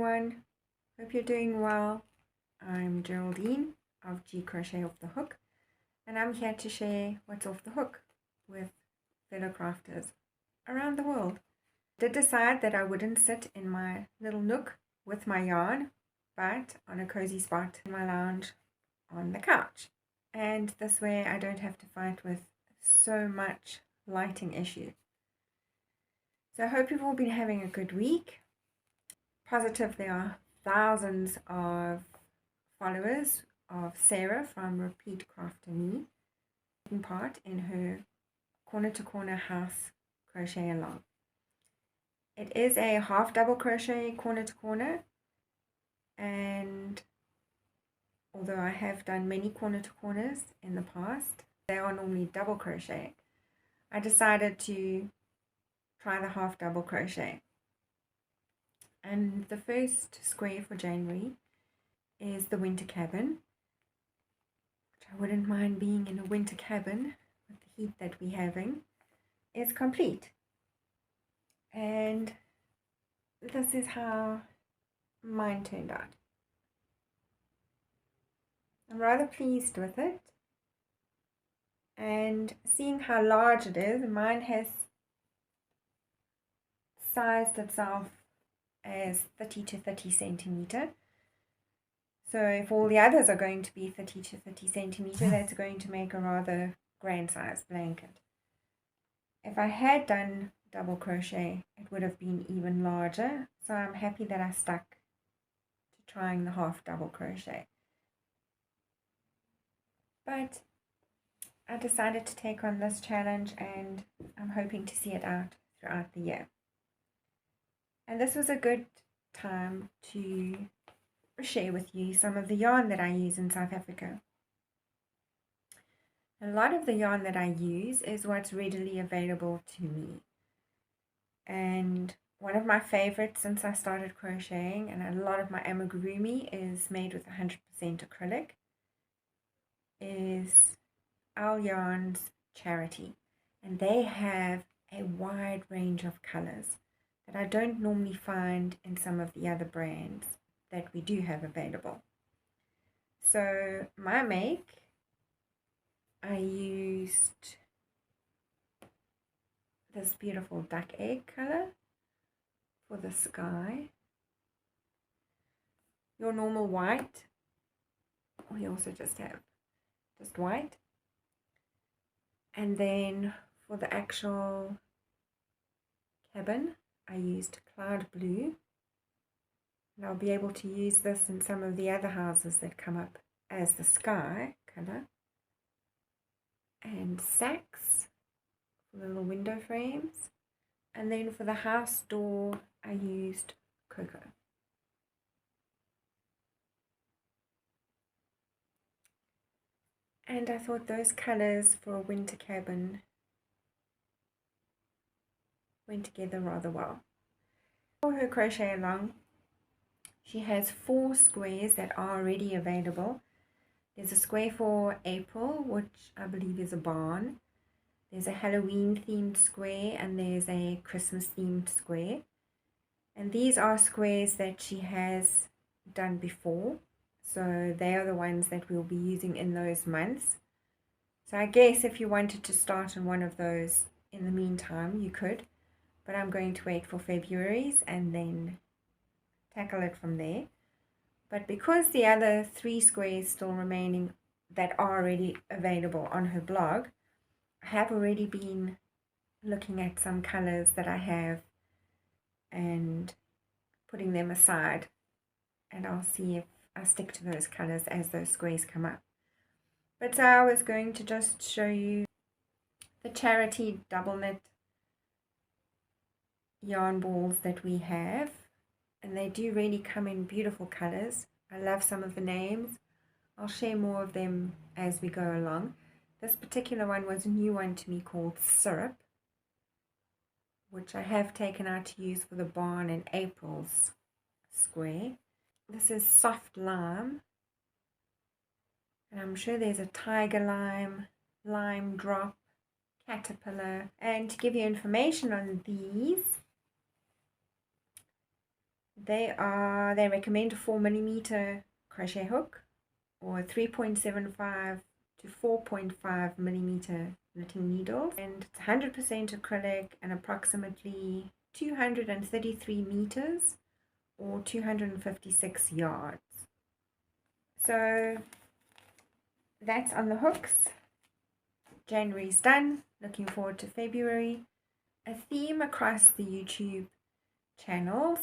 everyone. Hope you're doing well. I'm Geraldine of G Crochet Off the Hook, and I'm here to share what's off the hook with fellow crafters around the world. I did decide that I wouldn't sit in my little nook with my yarn, but on a cozy spot in my lounge on the couch. And this way I don't have to fight with so much lighting issue. So I hope you've all been having a good week. Positive, there are thousands of followers of Sarah from Repeat Crafter Me taking part in her corner to corner house crochet along. It is a half double crochet corner to corner, and although I have done many corner to corners in the past, they are normally double crochet. I decided to try the half double crochet. And the first square for January is the winter cabin, which I wouldn't mind being in a winter cabin with the heat that we're having, is complete. And this is how mine turned out. I'm rather pleased with it. And seeing how large it is, mine has sized itself as 30 to 30 centimeter. So if all the others are going to be 30 to 30 centimeter, that's going to make a rather grand size blanket. If I had done double crochet, it would have been even larger. So I'm happy that I stuck to trying the half double crochet. But I decided to take on this challenge, and I'm hoping to see it out throughout the year. And this was a good time to share with you some of the yarn that I use in South Africa. A lot of the yarn that I use is what's readily available to me. And one of my favorites since I started crocheting, and a lot of my amigurumi is made with 100% acrylic, is Owl Yarn's Charity. And they have a wide range of colors that I don't normally find in some of the other brands that we do have available. So my make, I used this beautiful duck egg color for the sky, your normal white, we also just have just white, and then for the actual cabin I used cloud blue, and I'll be able to use this in some of the other houses that come up as the sky color, and sacks for the little window frames, and then for the house door I used cocoa. And I thought those colors for a winter cabin went together rather well. For her crochet along, she has 4 squares that are already available. There's a square for April, which I believe is a barn. There's a Halloween themed square, and there's a Christmas themed square. And these are squares that she has done before. So they are the ones that we'll be using in those months. So I guess if you wanted to start on one of those in the meantime, you could. But I'm going to wait for February's and then tackle it from there. But because the other 3 squares still remaining that are already available on her blog, I have already been looking at some colors that I have and putting them aside, and I'll see if I stick to those colors as those squares come up. But so I was going to just show you the Charity double knit yarn balls that we have, and they do really come in beautiful colors. I love some of the names. I'll share more of them as we go along. This particular one was a new one to me called Syrup, which I have taken out to use for the barn in April's square. This is Soft Lime, and I'm sure there's a Tiger Lime, Lime Drop, Caterpillar. And to give you information on these They recommend a 4mm crochet hook or 3.75 to 4.5 millimeter knitting needles, and it's 100% acrylic and approximately 233 meters or 256 yards. So that's on the hooks. January's done. Looking forward to February. A theme across the YouTube channels,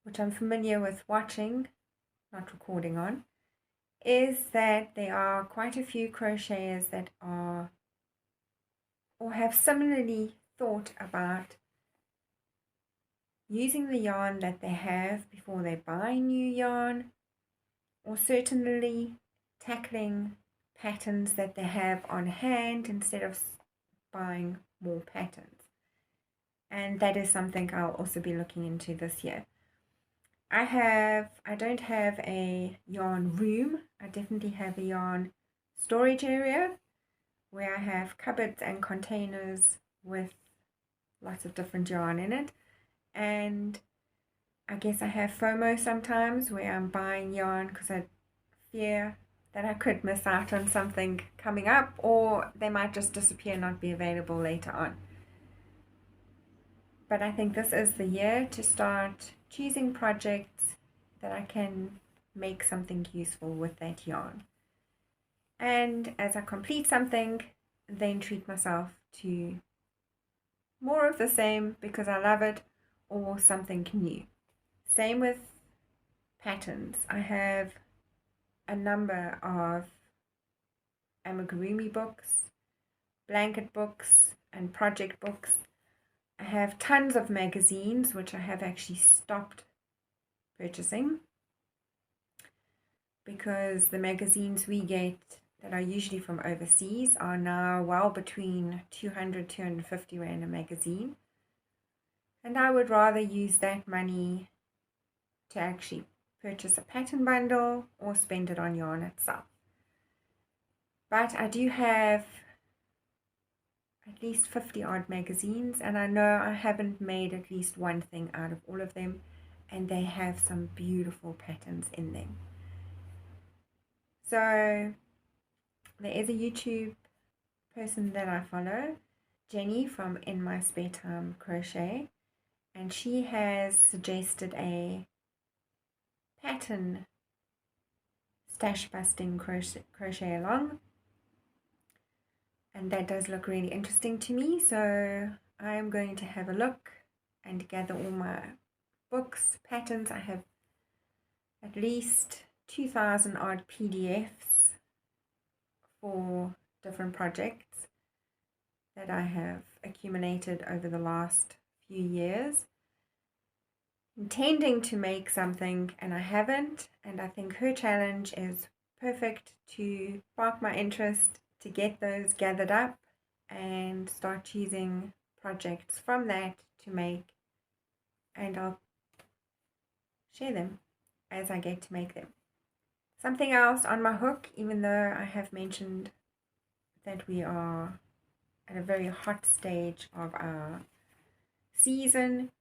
which I'm familiar with watching, not recording on, is that there are quite a few crocheters that are or have similarly thought about using the yarn that they have before they buy new yarn, or certainly tackling patterns that they have on hand instead of buying more patterns. And that is something I'll also be looking into this year. I don't have a yarn room. I definitely have a yarn storage area where I have cupboards and containers with lots of different yarn in it. And I guess I have FOMO sometimes where I'm buying yarn because I fear that I could miss out on something coming up, or they might just disappear and not be available later on. But I think this is the year to start choosing projects that I can make something useful with that yarn. And as I complete something, then treat myself to more of the same because I love it, or something new. Same with patterns. I have a number of amigurumi books, blanket books, and project books. I have tons of magazines, which I have actually stopped purchasing because the magazines we get that are usually from overseas are now well between 200 250 Rand a magazine. And I would rather use that money to actually purchase a pattern bundle or spend it on yarn itself. But I do have at least 50 odd magazines, and I know I haven't made at least one thing out of all of them, and they have some beautiful patterns in them. So there is a YouTube person that I follow, Jenny from In My Spare Time Crochet, and she has suggested a pattern stash busting crochet-along, and that does look really interesting to me. So I'm going to have a look and gather all my books, patterns. I have at least 2,000 odd PDFs for different projects that I have accumulated over the last few years, intending to make something, and I haven't. And I think her challenge is perfect to spark my interest, to get those gathered up and start choosing projects from that to make, and I'll share them as I get to make them. Something else on my hook, even though I have mentioned that we are at a very hot stage of our season,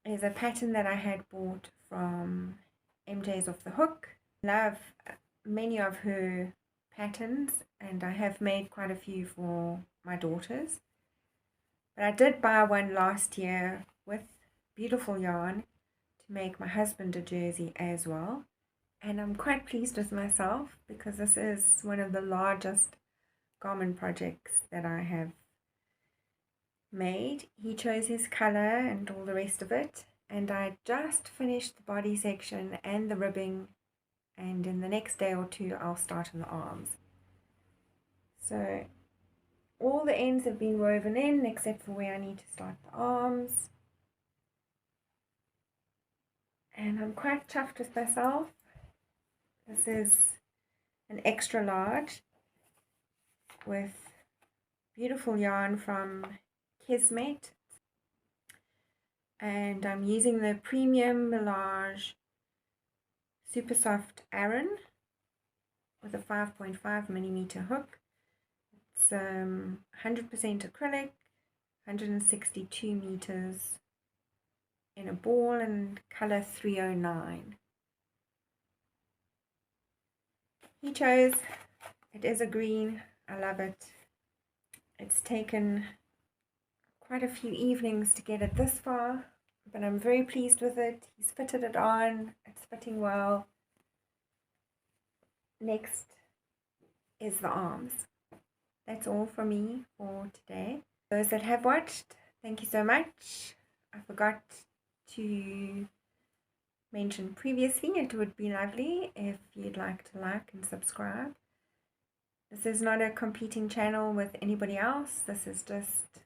is a pattern that I had bought from MJ's Off the Hook. Love many of her patterns, and I have made quite a few for my daughters. But I did buy one last year with beautiful yarn to make my husband a jersey as well. And I'm quite pleased with myself because this is one of the largest garment projects that I have made. He chose his color and all the rest of it, and I just finished the body section and the ribbing, and in the next day or two I'll start on the arms. So all the ends have been woven in except for where I need to start the arms, and I'm quite chuffed with myself. This is an extra large with beautiful yarn from Kismet, and I'm using the premium Millage super soft Aran with a 5.5mm hook. It's 100% acrylic, 162 meters in a ball and color 309. He chose, it is a green, I love it. It's taken quite a few evenings to get it this far, but I'm very pleased with it. He's fitted it on, it's fitting well. Next is the arms. That's all from me for today. Those that have watched, thank you so much. I forgot to mention previously, it would be lovely if you'd like to like and subscribe. This is not a competing channel with anybody else. This is just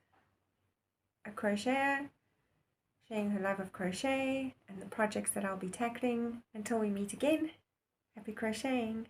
a crocheter sharing her love of crochet and the projects that I'll be tackling. Until we meet again, happy crocheting!